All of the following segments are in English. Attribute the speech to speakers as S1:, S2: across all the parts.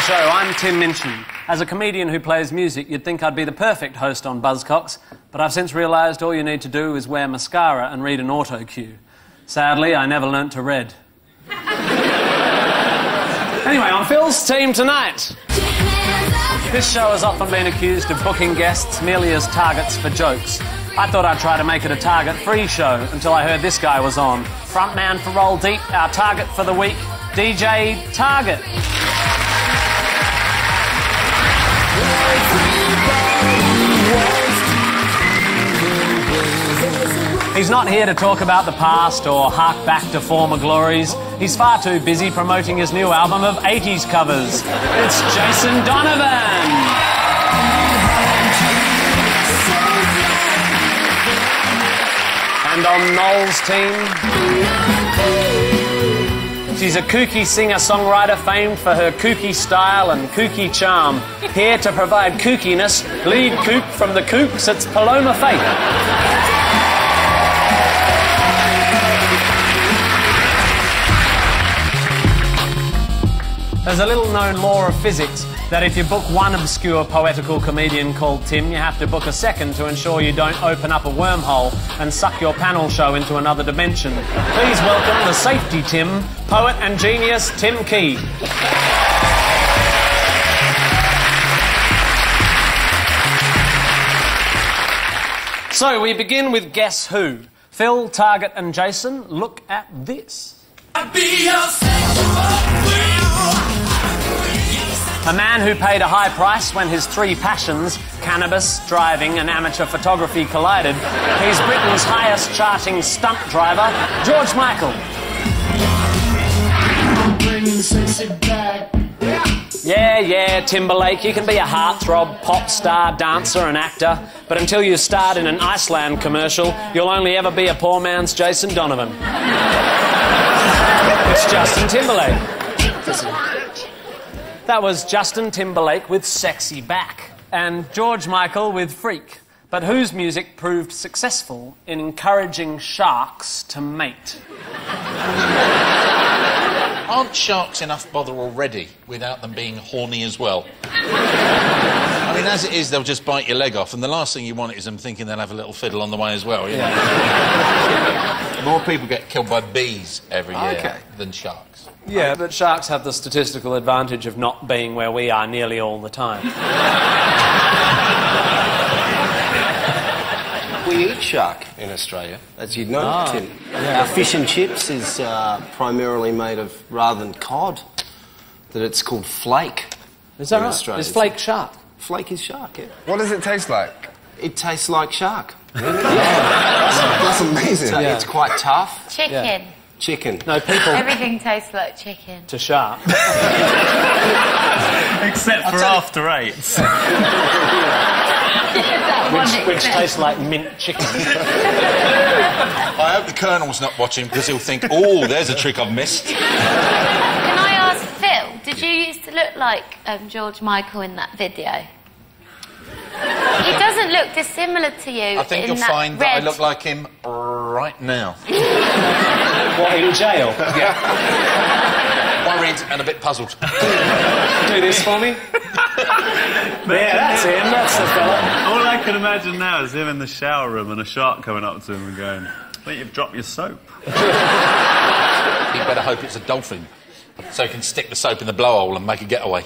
S1: show. I'm Tim Minchin. As a comedian who plays music, you'd think I'd be the perfect host on Buzzcocks, but I've since realised all you need to do is wear mascara and read an auto cue. Sadly, I never learnt to read. Anyway, on Phil's team tonight. This show has often been accused of booking guests merely as targets for jokes. I thought I'd try to make it a target-free show until I heard this guy was on. Frontman for Roll Deep, our target for the week, DJ Target. He's not here to talk about the past or hark back to former glories. He's far too busy promoting his new album of 80s covers. It's Jason Donovan. And on Noel's team, she's a kooky singer-songwriter famed for her kooky style and kooky charm. Here to provide kookiness, lead kook from the Kooks, it's Paloma Faith. There's a little-known law of physics that if you book one obscure poetical comedian called Tim, you have to book a second to ensure you don't open up a wormhole and suck your panel show into another dimension. Please welcome the safety Tim, poet and genius Tim Key. So we begin with Guess Who. Phil, Target and Jason, look at this. I'll be your sexual queen. A man who paid a high price when his three passions, cannabis, driving and amateur photography, collided. He's Britain's highest charting stunt driver, George Michael. Yeah, Timberlake, you can be a heartthrob, pop star, dancer and actor, but until you start in an Iceland commercial, you'll only ever be a poor man's Jason Donovan. It's Justin Timberlake. That was Justin Timberlake with Sexy Back and George Michael with Freak. But whose music proved successful in encouraging sharks to mate?
S2: Aren't sharks enough bother already without them being horny as well? I mean, as it is, they'll just bite your leg off, and the last thing you want is them thinking they'll have a little fiddle on the way as well, you know? More people get killed by bees every year than sharks.
S1: Yeah, but sharks have the statistical advantage of not being where we are nearly all the time.
S3: We eat shark in Australia, as you'd know, Tim. Our fish and chips is primarily made of, rather than cod, that it's called flake.
S1: Is that right?
S3: Australia.
S1: Is flake shark?
S3: Flake is shark, yeah.
S4: What does it taste like?
S3: It tastes like shark.
S4: Really? Yeah. That's amazing.
S3: It's quite tough.
S5: Chicken.
S3: Yeah. Chicken.
S1: No, people...
S5: Everything tastes like chicken.
S1: To shark.
S6: Except for after 8.
S1: which tastes like mint chicken.
S2: I hope the Colonel's not watching, because he'll think, oh, there's a trick I've missed.
S5: Can I ask, Phil, did you used to look like George Michael in that video? He doesn't look dissimilar to you.
S2: I think you'll find that I look like him right now.
S1: What, in jail?
S2: Yeah. Worried and a bit puzzled.
S1: Do this for me? Yeah, that's him, that's the fella.
S6: All I can imagine now is him in the shower room and a shark coming up to him and going, I think you've dropped your soap.
S2: You better hope it's a dolphin, so he can stick the soap in the blowhole and make a getaway.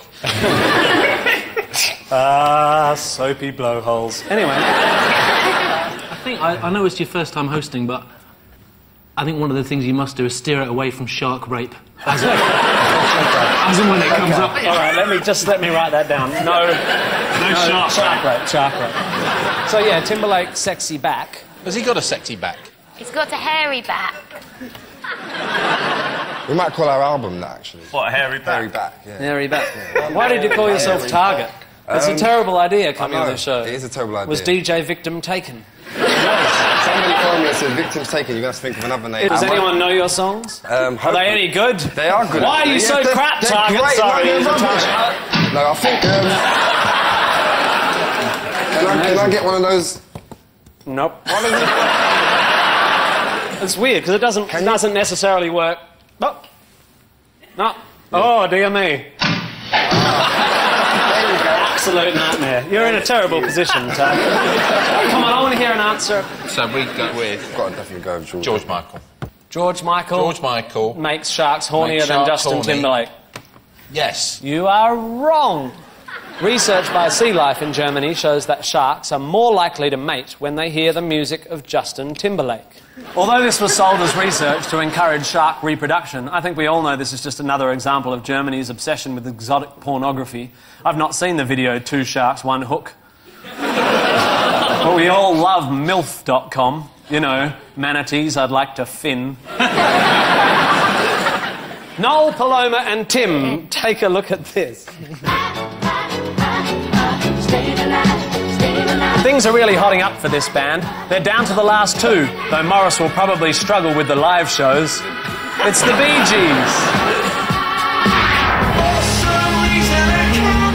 S1: Soapy blowholes. Anyway.
S7: I know it's your first time hosting, but I think one of the things you must do is steer it away from shark rape. As and when it comes up.
S1: All right, let me write that down. No shark rape. So yeah, Timberlake, Sexy Back.
S2: Has he got a sexy back?
S5: He's got a hairy back.
S4: We might call our album that, actually.
S6: What, hairy back?
S4: Hairy Back, yeah.
S1: Hairy Back. Why did you call yourself Target? It's a terrible idea coming on the show.
S4: It is a terrible idea.
S1: Was DJ Victim taken?
S4: Somebody told me it's a Victim's taken. You're going to think of another name.
S1: Does anyone know your songs? Are they any good?
S4: They are good.
S1: Why are you so crap, Target?
S4: Great.
S1: Sorry.
S4: No, I think... Can I get one of those?
S1: Nope. It's weird, because it doesn't necessarily work. Oh. No. Oh, dear me. Absolute nightmare. You're in a terrible position, Tag. Come on, I want to hear an answer.
S2: So we go with...
S4: Got to definitely go with George.
S2: George Michael.
S1: George Michael.
S2: George Michael.
S1: Makes sharks hornier
S2: Makes
S1: than
S2: sharks
S1: Justin
S2: horny.
S1: Timberlake.
S2: Yes.
S1: You are wrong. Research by Sea Life in Germany shows that sharks are more likely to mate when they hear the music of Justin Timberlake. Although this was sold as research to encourage shark reproduction, I think we all know this is just another example of Germany's obsession with exotic pornography. I've not seen the video Two Sharks, One Hook. But we all love MILF.com. You know, manatees I'd like to fin. Noel, Paloma and Tim, take a look at this. Things are really hotting up for this band. They're down to the last two, though Morris will probably struggle with the live shows. It's the Bee Gees.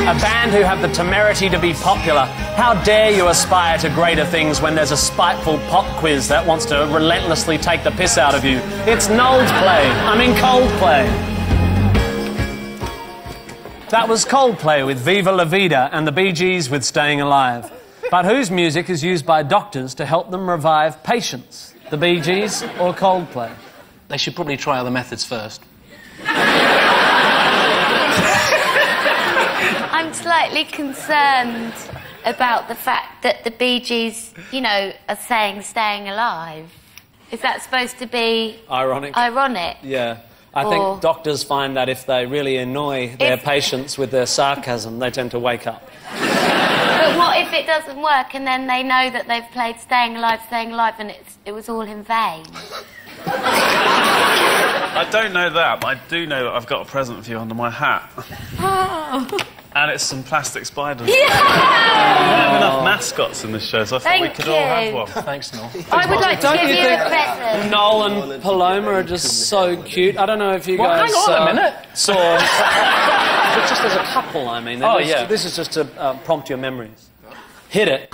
S1: A band who have the temerity to be popular. How dare you aspire to greater things when there's a spiteful pop quiz that wants to relentlessly take the piss out of you? It's Coldplay. That was Coldplay with Viva La Vida and the Bee Gees with Staying Alive. But whose music is used by doctors to help them revive patients? The Bee Gees or Coldplay?
S7: They should probably try other methods first.
S5: I'm slightly concerned about the fact that the Bee Gees, you know, are saying staying alive. Is that supposed to be...
S1: Ironic. Yeah. I think doctors find that if they really annoy their patients with their sarcasm, they tend to wake up.
S5: But what if it doesn't work and then they know that they've played Staying Alive, and it was all in vain?
S6: I don't know that, but I do know that I've got a present for you under my hat.
S5: Oh.
S6: And it's some plastic spiders.
S5: Yeah!
S6: We don't have enough mascots in this show, so I thought we could all have one.
S7: Thanks, Noel.
S5: I would like to give you a present.
S1: Noel and Paloma are just so cute. I don't know if you guys
S7: hang on a minute.
S1: saw... just as a couple, I mean.
S7: Oh, yeah.
S1: This is just to prompt your memories. Hit it.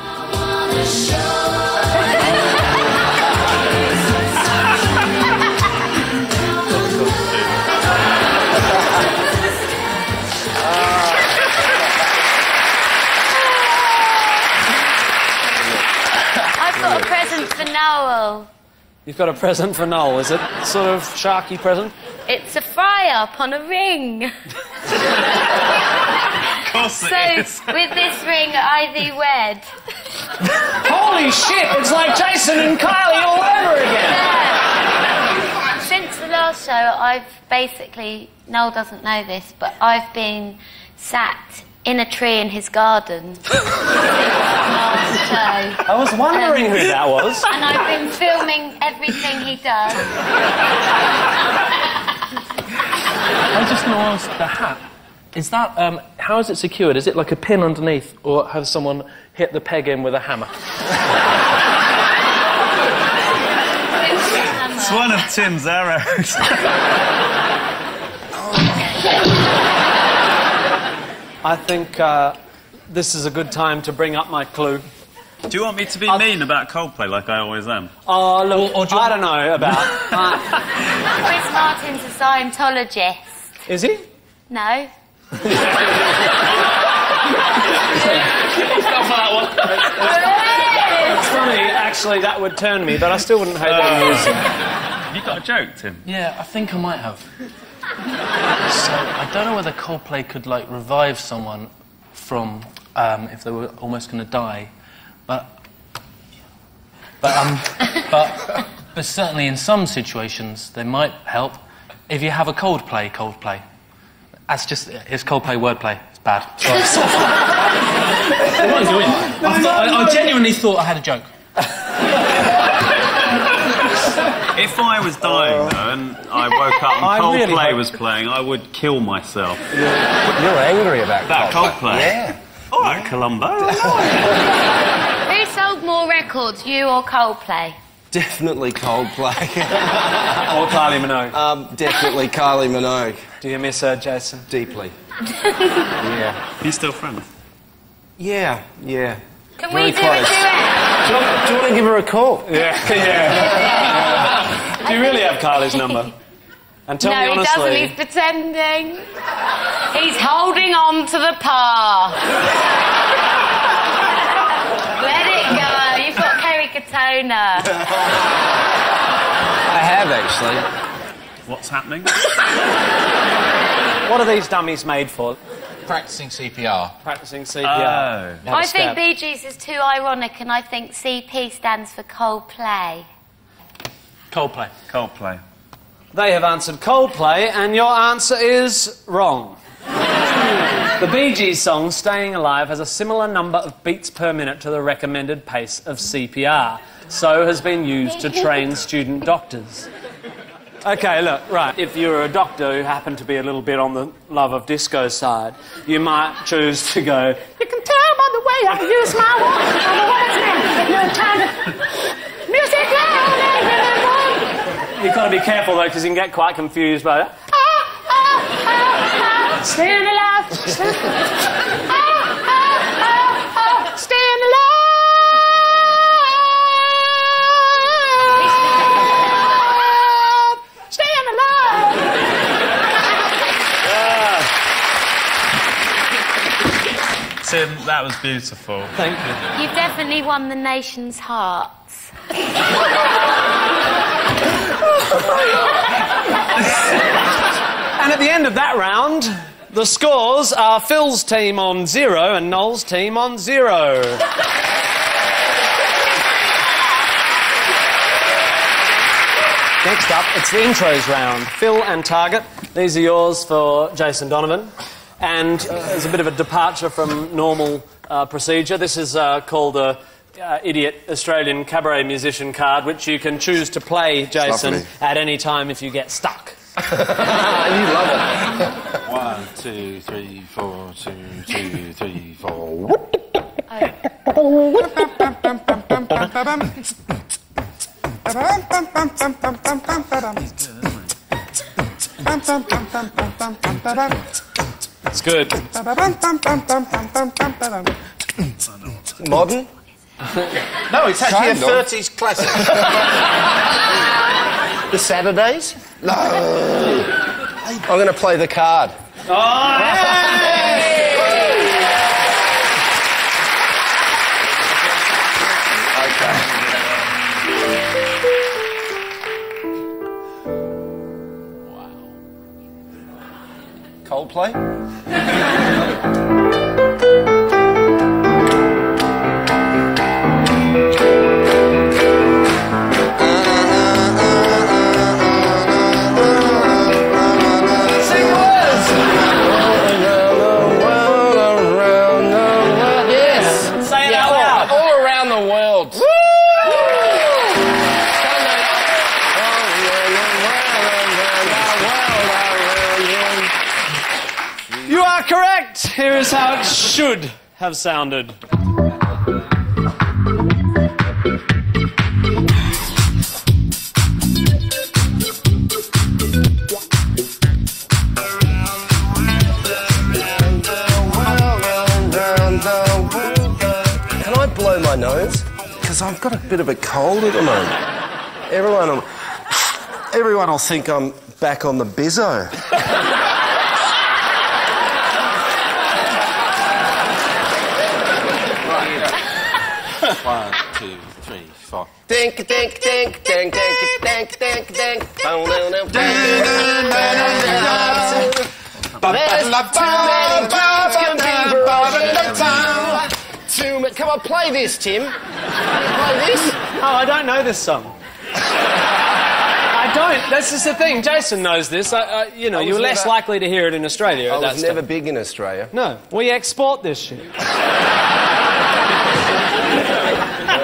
S5: I've got a present for Noel.
S1: You've got a present for Noel. Is it sort of sharky present?
S5: It's a fry-up on a ring.
S6: Of course it is.
S5: With this ring, I thee wed.
S1: Holy shit! It's like Jason and Kylie all over again!
S5: Yeah. Since the last show, I've basically... Noel doesn't know this, but I've been sat in a tree in his garden. Last show.
S1: I was wondering who that was.
S5: And I've been filming everything he does.
S7: I just want to ask, the hat, is that, how is it secured? Is it like a pin underneath, or has someone hit the peg in with a hammer?
S6: It's one of Tim's arrows.
S1: I think this is a good time to bring up my clue.
S6: Do you want me to be mean about Coldplay like I always am?
S1: Oh, look, I don't know about...
S5: Chris Martin's a Scientologist.
S1: Is he?
S5: No.
S1: It's funny, actually, that would turn me, but I still wouldn't hate that music.
S6: Have you got a joke, Tim?
S7: Yeah, I think I might have. So, I don't know whether Coldplay could, like, revive someone from, if they were almost going to die, but certainly in some situations they might help if you have a Coldplay. That's just, it's Coldplay wordplay. It's bad. I genuinely thought I had a joke.
S6: If I was dying, though, and I woke up and Coldplay was playing, I would kill myself.
S4: You're angry about
S6: Coldplay?
S4: Yeah.
S6: All right, Columbo.
S5: Who sold more records, you or Coldplay?
S3: Definitely Coldplay.
S1: Or Kylie Minogue.
S3: Definitely Kylie Minogue.
S1: Do you miss her, Jason?
S3: Deeply. Yeah.
S6: Are you still friends?
S3: Yeah.
S5: Can
S3: Very
S5: we do
S3: close.
S5: a duet?
S3: Do you want to give her a call?
S1: Yeah. Do you really have Kylie's number? And tell me
S5: No, he
S1: honestly...
S5: doesn't. He's pretending. He's holding on to the par. Let it go. You've got Kerry Katona.
S3: I have, actually.
S6: What's happening?
S1: What are these dummies made for?
S2: Practising CPR.
S1: Practising CPR.
S6: Oh.
S1: Have a
S5: I think
S1: stab.
S5: Bee Gees is too ironic, and I think CP stands for Coldplay.
S7: Coldplay.
S6: Coldplay.
S1: They have answered Coldplay, and your answer is wrong. The Bee Gees song Staying Alive has a similar number of beats per minute to the recommended pace of CPR, so has been used to train student doctors. OK, look, right, if you're a doctor who happened to be a little bit on the love of disco side, you might choose to go, you can tell by the way I use my watch, by the words now, you're trying to... Music loud, you've got to be careful, though, because you can get quite confused by it. Staying alive. Staying alive. Staying alive.
S6: Tim, that was beautiful.
S1: Thank you.
S5: You've definitely won the nation's hearts.
S1: And at the end of that round, the scores are Phil's team on 0 and Noel's team on 0. Next up, it's the intros round. Phil and Target. These are yours for Jason Donovan. And there's a bit of a departure from normal procedure. This is called a idiot Australian cabaret musician card, which you can choose to play, Jason, at any time if you get stuck.
S3: You love it.
S2: 1, 2, 3, 4, 2, 2, 3, 4.
S1: It's good.
S3: Modern?
S2: No, it's actually a 30s classic.
S3: The Saturdays? No. I'm going to play the card.
S1: Oh,
S3: Coldplay?
S1: correct! Here is how it should have sounded.
S3: Can I blow my nose? Because I've got a bit of a cold at the moment. Everyone will think I'm back on the bizzo.
S2: 1, 2, 3, 4.
S3: Dink, dink, dink, dink, dink, dink, dink, dink. Come on, play this, Tim. Play this.
S1: Oh, I don't know this song. I don't. That's just the thing. Jason knows this. You know, you're less likely to hear it in Australia.
S3: I was never big in Australia.
S1: No, we export this shit.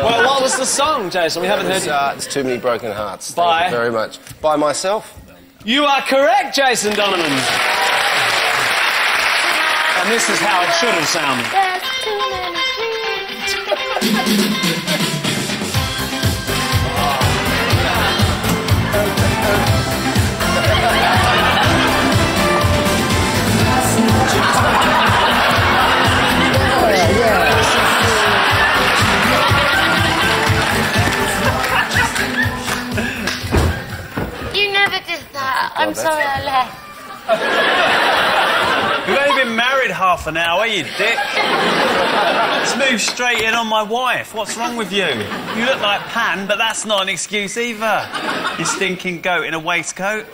S1: Well, what was the song, Jason? We haven't heard it.
S3: It's Too Many Broken Hearts.
S1: By?
S3: Thank you very much. By myself.
S1: You are correct, Jason Donovan. And this is how it should have sounded.
S5: There's too many You never did that. I'm sorry.
S6: half an hour, you dick. Just move straight in on my wife. What's wrong with you? You look like Pan, but that's not an excuse either. You stinking goat in a waistcoat.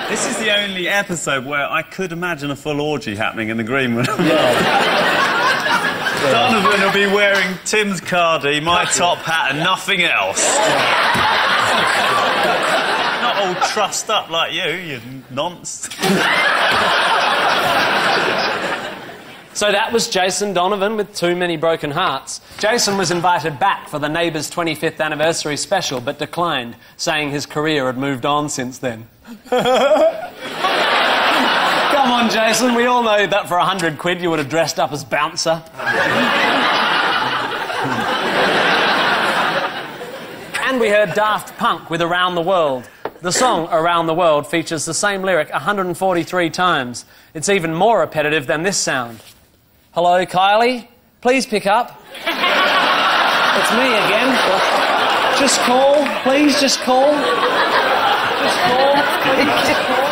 S6: This is the only episode where I could imagine a full orgy happening in the green room. Donovan will be wearing Tim's cardi, my top hat, and nothing else. Not all trussed up like you nonce.
S1: So that was Jason Donovan with Too Many Broken Hearts. Jason was invited back for the Neighbours' 25th anniversary special, but declined, saying his career had moved on since then. Come on, Jason, we all know that for £100 you would have dressed up as Bouncer. And we heard Daft Punk with Around the World. The song Around the World features the same lyric 143 times. It's even more repetitive than this sound. Hello, Kylie? Please pick up. It's me again. Just call. Please, just call. Just call. Please, just call.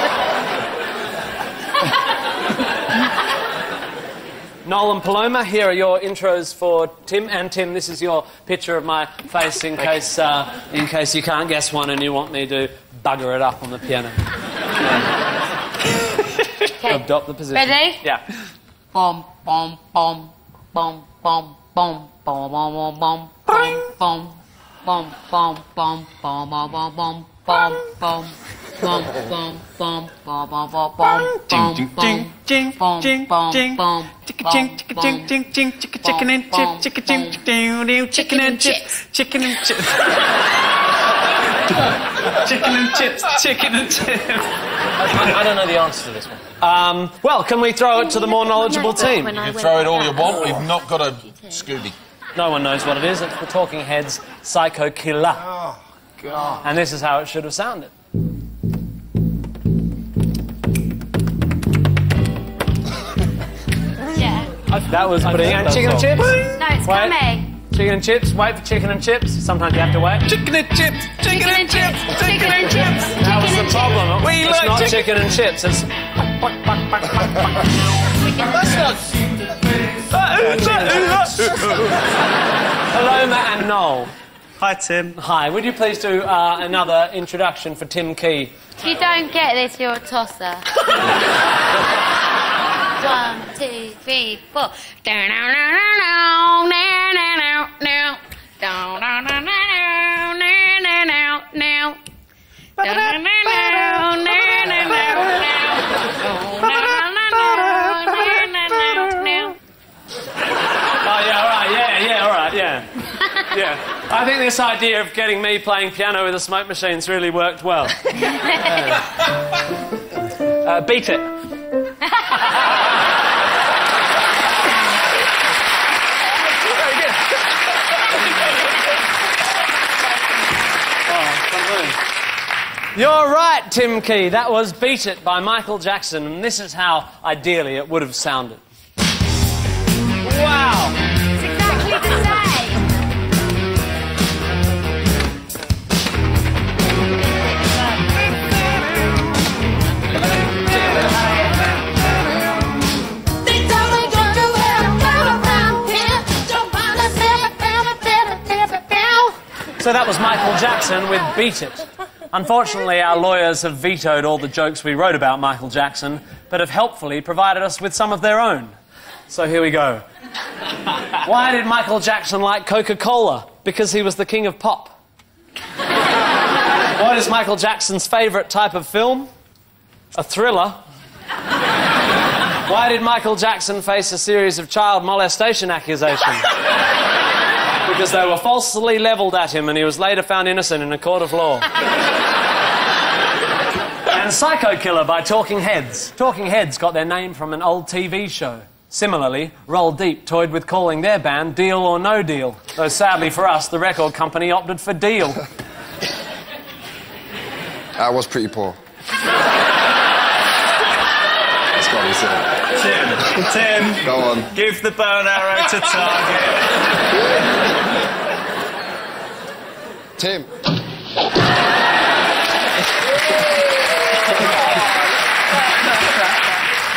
S1: Noel and Paloma, here are your intros for Tim. And Tim, this is your picture of my face in case you can't guess one and you want me to bugger it up on the piano.
S5: Okay.
S1: Adopt the position.
S5: Ready?
S1: Yeah.
S5: Bom, bom, bom, bom, bom, bom, bom, bom, bom, bom, bom, bom, bom, bom, bom, bom, bom, bom, bom, bom. Bum bum bum bum bum bum bum bum bum
S6: Ching
S5: bum
S6: ching
S5: bum
S6: ching
S5: bum
S6: ching ching ching ching chicken and chips chicken and chips chicken and chips chicken and chips chicken and chips.
S7: I don't know the answer to this one.
S1: Well, can we throw it to the more knowledgeable team?
S2: You can throw it all you want. We've not got a Scooby.
S1: No one knows what it is. It's the Talking Heads' Psycho Killer.
S4: Oh, God.
S1: And this is how it should have sounded.
S5: Yeah.
S1: That was putting in chicken and chips.
S5: No, it's coming.
S1: Chicken and chips. Wait for chicken and chips. Sometimes you have to wait.
S6: Chicken and chips chicken and chips
S5: Chicken and chips.
S1: That was the problem.
S6: We
S1: It's
S6: like
S1: not
S6: chicken.
S1: chicken and chips. It's Paloma and Noel.
S6: Hi Tim.
S1: Hi. Would you please do another introduction for Tim Key?
S5: If you don't get this, you're a tosser. 1, 2, 3, 4.
S1: Oh, yeah, all right, yeah, all right, yeah. Yeah. I think this idea of getting me playing piano with a smoke machine's really worked well. Beat it. You're right, Tim Key. That was Beat It by Michael Jackson, and this is how, ideally, it would have sounded. Wow!
S5: It's exactly the same.
S1: So that was Michael Jackson with Beat It. Unfortunately, our lawyers have vetoed all the jokes we wrote about Michael Jackson, but have helpfully provided us with some of their own. So here we go. Why did Michael Jackson like Coca-Cola? Because he was the king of pop. What is Michael Jackson's favourite type of film? A thriller. Why did Michael Jackson face a series of child molestation accusations? Because they were falsely levelled at him and he was later found innocent in a court of law. And Psycho Killer by Talking Heads. Talking Heads got their name from an old TV show. Similarly, Roll Deep toyed with calling their band Deal or No Deal, though sadly for us, the record company opted for Deal.
S4: I was pretty poor. That's got to be said.
S6: Tim,
S4: Go on.
S6: give the bow and arrow to target.
S4: Tim.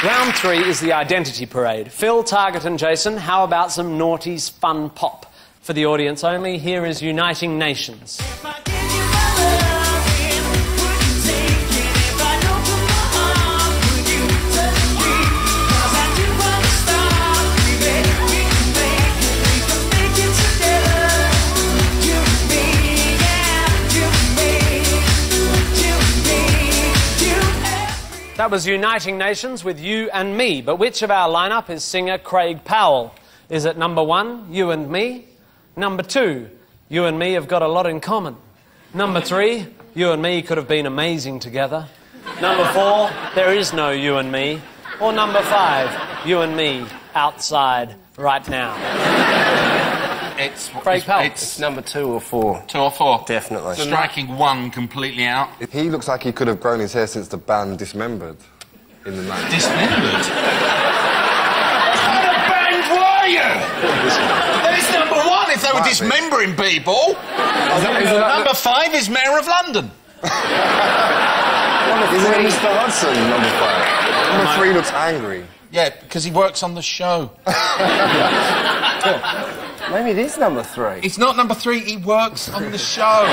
S1: Round 3 is the identity parade. Phil, Target and Jason, how about some noughties fun pop? For the audience only, here is Uniting Nations. That was Uniting Nations with You and Me, but which of our lineup is singer Craig Powell? Is it number 1, You and Me? Number 2, You and Me have got a lot in common. Number 3, You and Me could have been amazing together. Number 4, There is no You and Me. Or number 5, You and Me outside right now.
S2: It's
S1: Craig Powell.
S3: It's number 2 or 4.
S2: 2 or 4.
S3: Definitely.
S2: Striking one completely out.
S4: He looks like he could have grown his hair since the band Dismembered in the 90s.
S2: Dismembered? What kind of band were you? It's number 1 if they were dismembering people. Number 5 is Mayor of London.
S4: Isn't it Mr. Hudson, number 5? Number 3 looks angry.
S2: Yeah, because he works on the show.
S3: Maybe it is number 3.
S2: It's not number 3, he works on the show.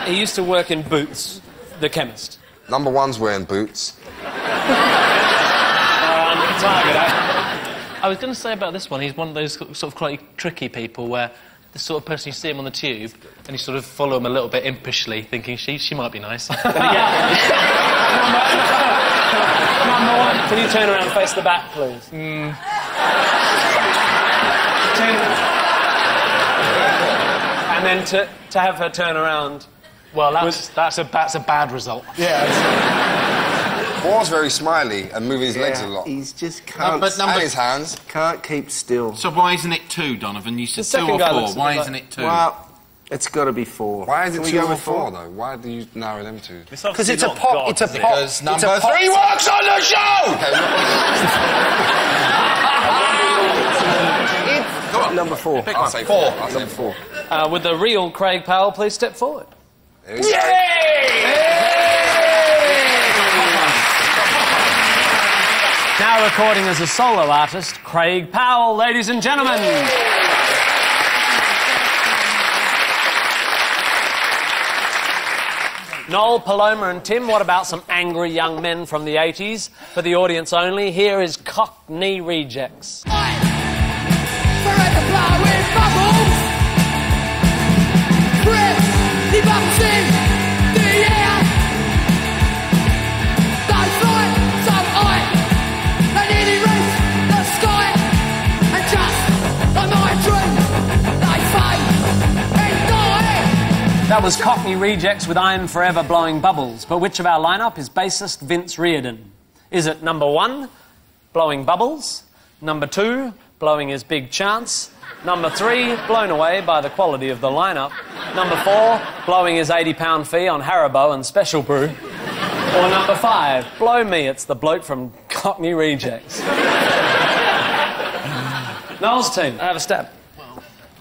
S1: He used to work in Boots, the chemist.
S4: Number 1's wearing boots.
S1: Target,
S7: I was going to say about this one, he's one of those sort of quite tricky people where the sort of person you see him on the tube and you sort of follow him a little bit impishly, thinking she might be nice.
S1: Number 1. Can you turn around and face the back, please? And then to have her turn around.
S7: Well, that's a bad result.
S1: Yeah.
S4: 4's very smiley and moving his legs a lot.
S3: He's just can't...
S4: And his hands.
S3: Can't keep still.
S2: So why isn't it 2, Donovan? You said
S1: The
S2: 2
S1: second
S2: or
S1: guy
S2: 4.
S1: looks a
S2: Why
S1: bit
S2: isn't it 2?
S3: Well, it's got to be 4.
S4: Why is it
S3: Can we
S4: 2
S3: go
S4: or
S3: with
S4: 4, though? Why do you narrow them to?
S3: Because it's a pop. It's a pop.
S2: Because number 3 works on the show!
S3: Go on. Number 4.
S4: I'll say 4.
S3: Number 4.
S1: With the real Craig Powell, please step forward. Now recording as a solo artist, Craig Powell, ladies and gentlemen. Noel, Paloma and Tim, what about some angry young men from the 80s? For the audience only, here is Cockney Rejects. That was Cockney Rejects with I'm Forever Blowing Bubbles. But which of our lineup is bassist Vince Reardon? Is it number 1, Blowing Bubbles? Number 2, Blowing His Big Chance? Number 3, blown away by the quality of the lineup? Number 4, blowing his £80 fee on Haribo and Special Brew? Or number 5, blow me, it's the bloke from Cockney Rejects? Noel's team, have a stab.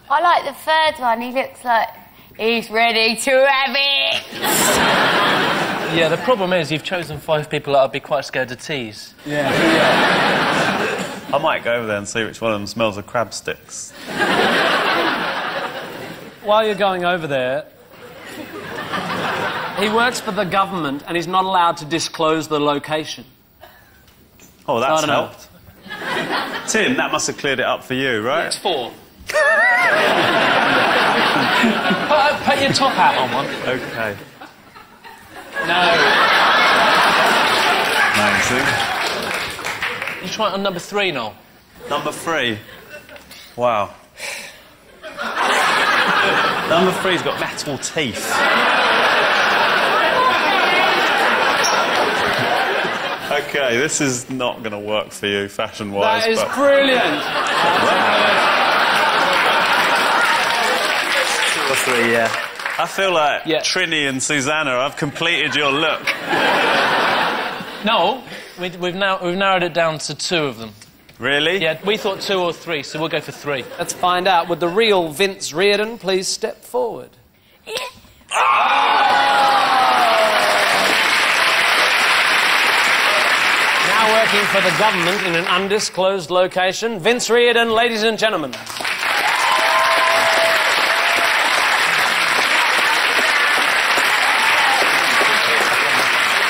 S5: I like the third one. He looks like he's ready to have it.
S7: Yeah, the problem is you've chosen 5 people that I'd be quite scared to tease.
S1: Yeah.
S6: I might go over there and see which one of them smells of crab sticks.
S1: While you're going over there, he works for the government and he's not allowed to disclose the location.
S6: Oh, that's
S1: I don't know.
S6: helped. Tim, that must have cleared it up for you, right?
S7: It's 4. Put your top hat on one.
S6: OK.
S7: No.
S6: Amazing.
S7: You try it on number 3, Noel.
S6: Number 3. Wow. Number 3's got metal teeth. OK, this is not going to work for you, fashion-wise.
S1: That is brilliant.
S3: 2 or 3, yeah.
S6: I feel like
S1: Yeah.
S6: Trini and Susanna, I've completed your look.
S7: No, we've narrowed it down to 2 of them.
S6: Really?
S7: Yeah, we thought 2 or 3, so we'll go for 3.
S1: Let's find out. Would the real Vince Reardon please step forward? working for the government in an undisclosed location. Vince Riordan, ladies and gentlemen.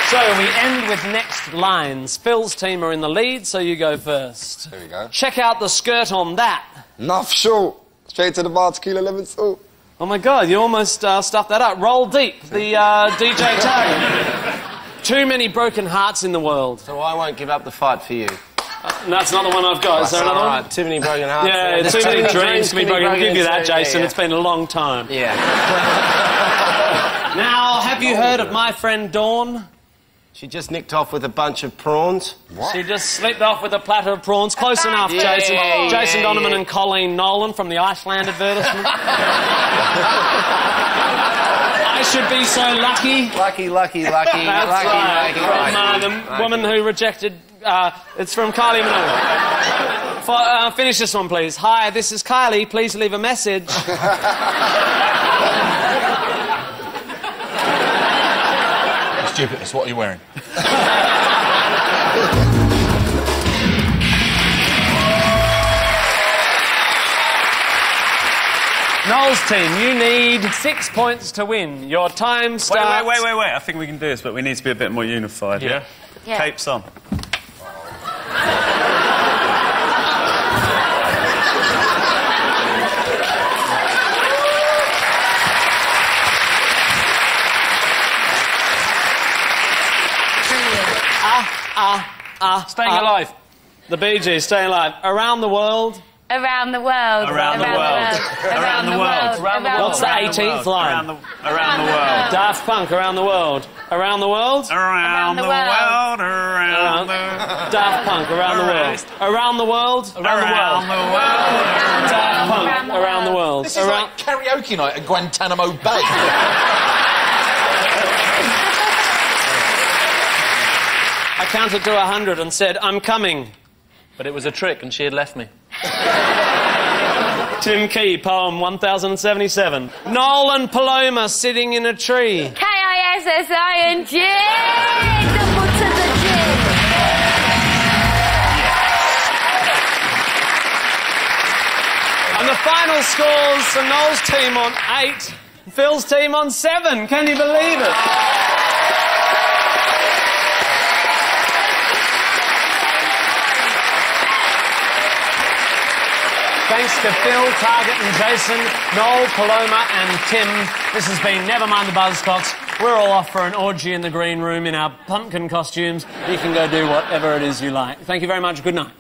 S1: So we end with next lines. Phil's team are in the lead, so you go first.
S4: There we go.
S1: Check out the skirt on that.
S4: Enough short. Straight to the bar, tequila, lemon salt.
S1: Oh my God, you almost stuffed that up. Roll Deep, the DJ Target. Too many broken hearts in the world.
S3: So I won't give up the fight for you.
S1: That's not the one I've got. Is there another one?
S3: Too many broken hearts.
S1: Yeah, too many dreams to be broken. I'll give you that, Jason. Yeah. It's been a long time.
S3: Yeah.
S1: Now, have you heard of my friend Dawn?
S3: She just nicked off with a bunch of prawns.
S1: What? She just slipped off with a platter of prawns. Close enough, Jason. Jason Donovan and Colleen Nolan from the Iceland advertisement. I should be so lucky.
S3: Lucky.
S1: That's right. From the woman who rejected... it's from Kylie Minogue. Finish this one, please. Hi, this is Kylie. Please leave a message.
S2: Stupid, it's what you're wearing.
S1: Noel's team, you need 6 points to win. Your time starts...
S6: Wait. I think we can do this, but we need to be a bit more unified, yeah? Capes on.
S1: Staying alive. The Bee Gees, Staying Alive. Around the world.
S5: Around the world.
S6: Around the world.
S5: Around the world.
S1: What's the 18th line?
S6: Around the world.
S1: Daft Punk, Around the World. Around the world?
S6: Around the world. Around the...
S1: Daft Punk, Around the World. Around the world?
S6: Around the world.
S1: Daft Punk, Around the World.
S2: This is like karaoke night at Guantanamo Bay.
S1: I counted to 100 and said, I'm coming.
S7: But it was a trick and she had left me.
S1: Tim Key, poem 1077. Noel and Paloma sitting in a tree.
S5: K-I-S-S-I-N-G! Double to the G!
S1: And the final scores for Noel's team on 8, Phil's team on 7. Can you believe it? Thanks to Phil, Target and Jason, Noel, Paloma and Tim. This has been Never Mind the Buzzcocks. We're all off for an orgy in the green room in our pumpkin costumes. You can go do whatever it is you like. Thank you very much. Good night.